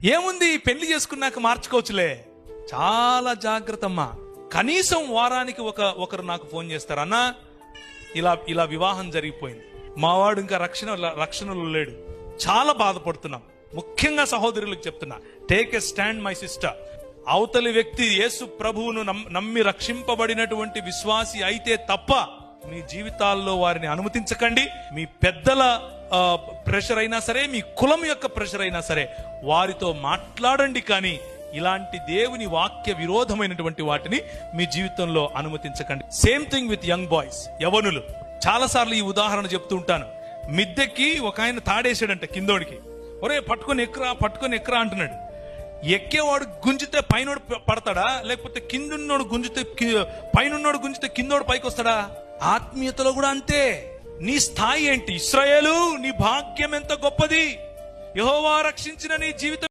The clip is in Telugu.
ఏముంది, పెళ్లి చేసుకున్నాక మార్చుకోవచ్చులే. చాలా జాగ్రత్త అమ్మా. కనీసం వారానికి ఒకరు నాకు ఫోన్ చేస్తారు, అన్నా ఇలా వివాహం జరిగిపోయింది, మావాడు ఇంకా రక్షణలో లేడు, చాలా బాధపడుతున్నాం. ముఖ్యంగా సహోదరులకు చెప్తున్నా, take a stand my sister. అవతలి వ్యక్తి యేసు ప్రభువును నమ్మి రక్షింపబడినటువంటి విశ్వాసి అయితే తప్ప మీ జీవితాల్లో వారిని అనుమతించకండి. మీ పెద్దల ప్రెషర్ అయినా సరే, మీ కులం యొక్క ప్రెషర్ అయినా సరే, వారితో మాట్లాడండి. కానీ ఇలాంటి దేవుని వాక్య విరోధమైనటువంటి వాటిని మీ జీవితంలో అనుమతించకండి. Same thing with young boys, యవనులు. చాలాసార్లు ఈ ఉదాహరణ చెప్తూ ఉంటాను. మిద్దెకి ఒక ఆయన తాడేసాడంట కిందోడికి. ఒరే పట్టుకొని ఎక్కరా అంటున్నాడు. ఎక్కేవాడు గుంజితే పైనోడు పడతాడా, లేకపోతే కిందున్నోడు పైనున్నోడు గుంజితే కిందోడు పైకి వస్తాడా? ఆత్మీయతలో కూడా అంతే. నీ స్థాయి ఏంటి? ఇశ్రాయేలు, నీ భాగ్యం ఎంత గొప్పది. యెహోవా రక్షించిన నీ జీవితం